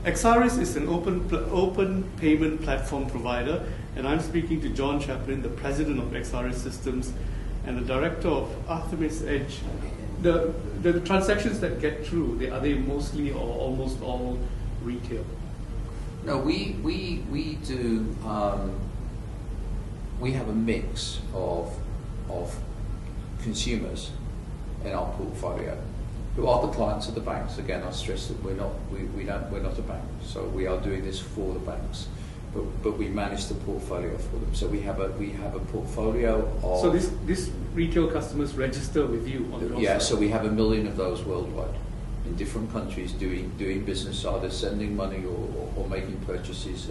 Ixaris is an open payment platform provider, and I'm speaking to John Chaplin, the president of Ixaris Systems and the director of Artemis Edge. The transactions that get through, are they mostly or almost all retail? No, we do. We have a mix of consumers in our portfolio who are the clients of the banks. Again, I stress that we're not a bank, so we are doing this for the banks, but we manage the portfolio for them. So we have a portfolio of. So these retail customers register with you on your yeah. side? So we have 1 million of those worldwide, in different countries, doing business, either sending money or making purchases.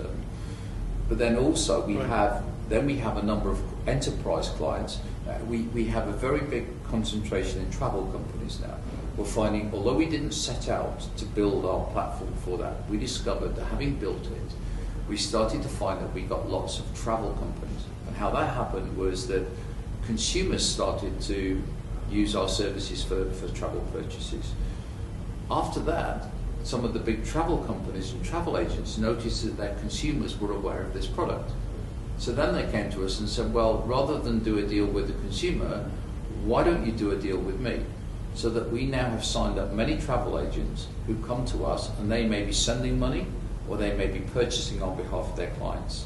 But then also we have a number of enterprise clients. We have a very big concentration in travel companies now. We're finding, although we didn't set out to build our platform for that, we discovered that having built it, we started to find that we got lots of travel companies. And how that happened was that consumers started to use our services for travel purchases. After that, some of the big travel companies and travel agents noticed that their consumers were aware of this product. So then they came to us and said, well, rather than do a deal with the consumer, why don't you do a deal with me? So that we now have signed up many travel agents who come to us, and they may be sending money or they may be purchasing on behalf of their clients.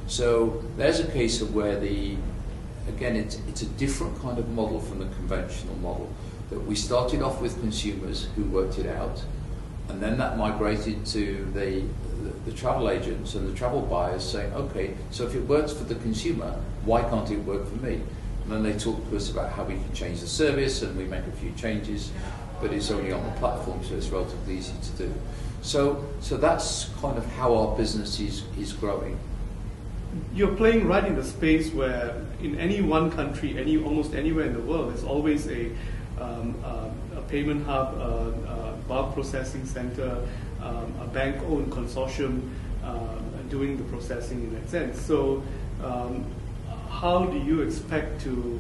So there's a case of where again, it's a different kind of model from the conventional model, that we started off with consumers who worked it out, and then that migrated to the travel agents and the travel buyers saying, okay, so if it works for the consumer, why can't it work for me? And then they talk to us about how we can change the service, and we make a few changes, but it's only on the platform, so it's relatively easy to do. So that's kind of how our business is growing. You're playing right in the space where in any one country, almost anywhere in the world, there's always a payment hub, a bulk processing center, a bank-owned consortium doing the processing in that sense. So how do you expect to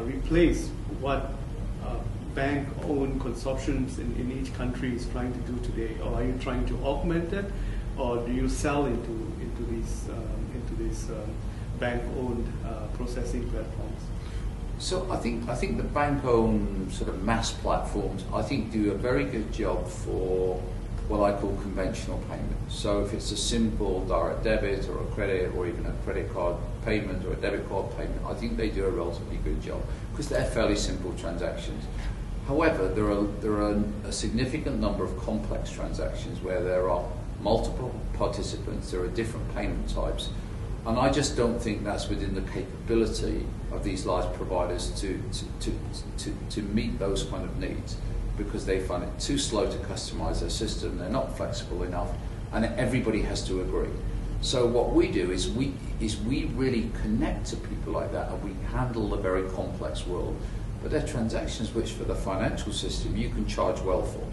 replace what bank-owned consortiums in each country is trying to do today? Or are you trying to augment it, or do you sell into these bank-owned processing platforms? So I think the bank-owned sort of mass platforms, I think, do a very good job for what I call conventional payments. So if it's a simple direct debit or a credit or even a credit card payment or a debit card payment, I think they do a relatively good job because they're fairly simple transactions. However, there are a significant number of complex transactions where there are multiple participants, there are different payment types, and I just don't think that's within the capability of these large providers to meet those kind of needs, because they find it too slow to customize their system, they're not flexible enough, and everybody has to agree. So what we do is we really connect to people like that, and we handle the very complex world. But they're transactions which, for the financial system, you can charge well for.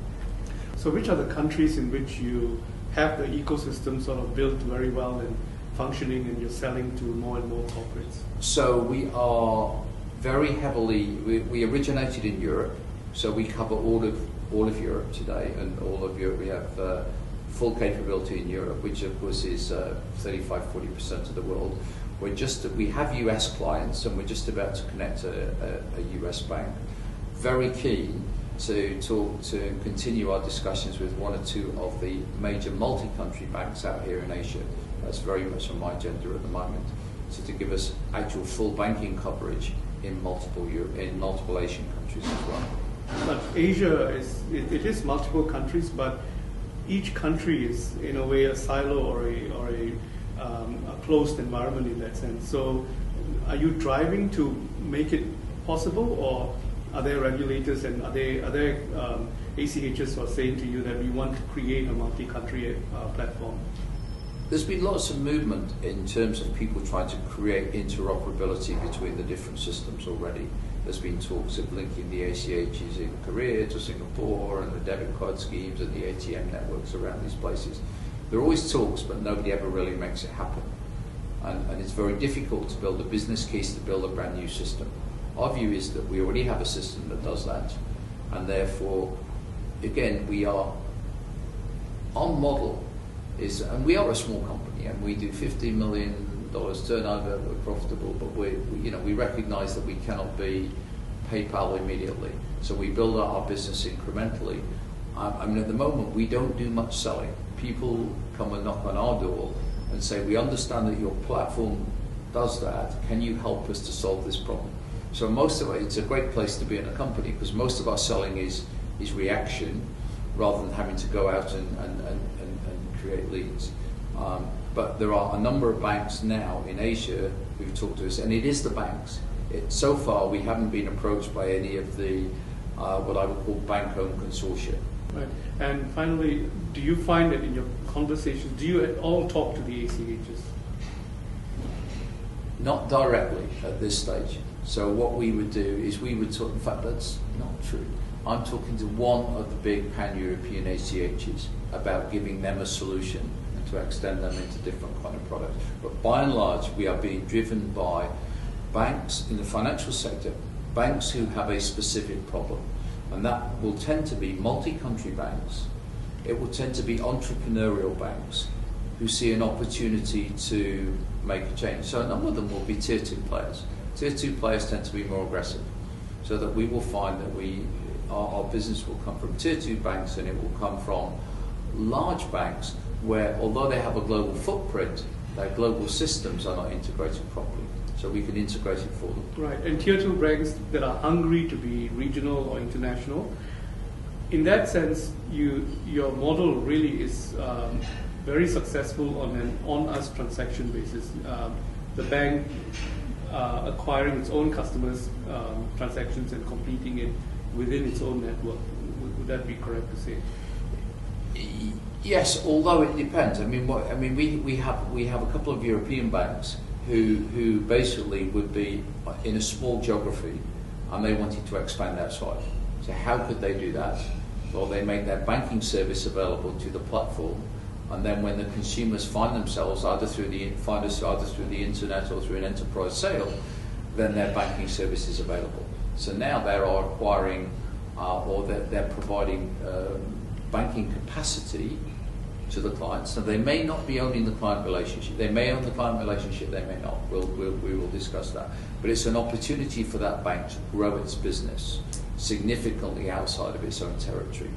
So which are the countries in which you have the ecosystem sort of built very well and functioning, and you're selling to more and more corporates? So we are very heavily, we originated in Europe, so we cover all of Europe today, and all of Europe we have full capability in Europe, which of course is 35-40% of the world. We have US clients, and we're just about to connect a US bank. Very keen to talk to and continue our discussions with one or two of the major multi-country banks out here in Asia. That's very much on my agenda at the moment. So to give us actual full banking coverage in multiple Asian countries as well. But Asia is multiple countries, but each country is in a way a silo or a closed environment in that sense. So are you driving to make it possible, or are there regulators and are there ACHs who are saying to you that we want to create a multi-country platform? There's been lots of movement in terms of people trying to create interoperability between the different systems already. There's been talks of linking the ACHs in Korea to Singapore, and the debit card schemes and the ATM networks around these places. There are always talks, but nobody ever really makes it happen. And it's very difficult to build a business case to build a brand new system. Our view is that we already have a system that does that, and therefore, again, our model and we are a small company, and we do $15 million turnover. We're profitable, but we recognise that we cannot be PayPal immediately. So we build out our business incrementally. I mean, at the moment, we don't do much selling. People come and knock on our door and say, we understand that your platform does that. Can you help us to solve this problem? So most of it's a great place to be in a company, because most of our selling is reaction rather than having to go out and create leads. But there are a number of banks now in Asia who've talked to us, and it is the banks. So far, we haven't been approached by any of the what I would call bank-owned consortia. Right. And finally, do you find that in your conversations, do you at all talk to the ACHs? Not directly at this stage. So what we would do is we would talk, in fact that's not true. I'm talking to one of the big pan-European ACHs about giving them a solution and to extend them into different kind of products. But by and large, we are being driven by banks in the financial sector, banks who have a specific problem. And that will tend to be multi-country banks. It will tend to be entrepreneurial banks who see an opportunity to make a change. So a number of them will be tier 2 players. Tier 2 players tend to be more aggressive, so that we will find that our business will come from tier 2 banks, and it will come from large banks where, although they have a global footprint, their global systems are not integrated properly. So we can integrate it for them. Right, and tier 2 banks that are hungry to be regional or international. In that sense, your model really is very successful on an on-us transaction basis. The bank acquiring its own customers' transactions and completing it within its own network. Would that be correct to say? Yes, although it depends. I mean, we have a couple of European banks who basically would be in a small geography, and they wanted to expand outside. So how could they do that? Well, they make their banking service available to the platform, and then when the consumers find themselves either through the internet or through an enterprise sale, then their banking service is available. So now they are acquiring or they're providing banking capacity to the client. So they may not be owning the client relationship. They may own the client relationship, they may not. We will discuss that. But it's an opportunity for that bank to grow its business significantly outside of its own territory,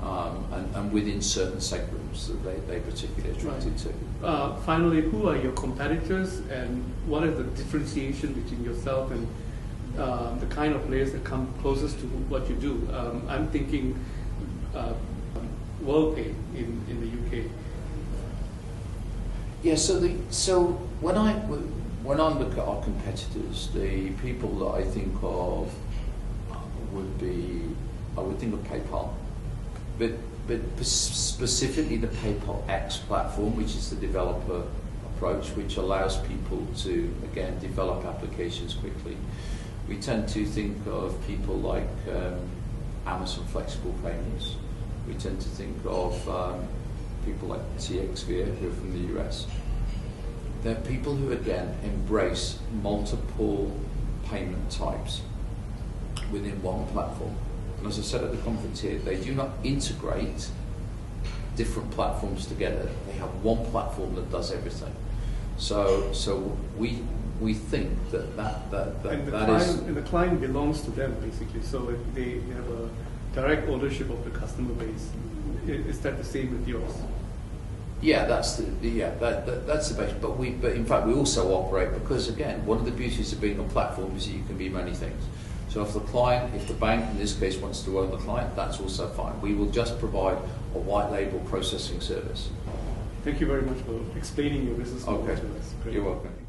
and within certain segments that they particularly attracted to. Finally, who are your competitors, and what is the differentiation between yourself and the kind of players that come closest to what you do? I'm thinking WorldPay in the UK. Yeah. So when I look at our competitors, the people that I think of I would think of PayPal, but specifically the PayPal X platform, which is the developer approach, which allows people to again develop applications quickly. We tend to think of people like Amazon Flexible Payments. We tend to think of people like TXVia, who are from the US. They're people who, again, embrace multiple payment types within one platform. And as I said at the conference here, they do not integrate different platforms together. They have one platform that does everything. So we think that is... And the client belongs to them, basically. So they have a direct ownership of the customer base. Is that the same with yours? Yeah, that's the base. But in fact, we also operate, because again, one of the beauties of being a platform is that you can be many things. So if the bank in this case wants to own the client, that's also fine. We will just provide a white label processing service. Thank you very much for explaining your business model to us. Great. You're welcome.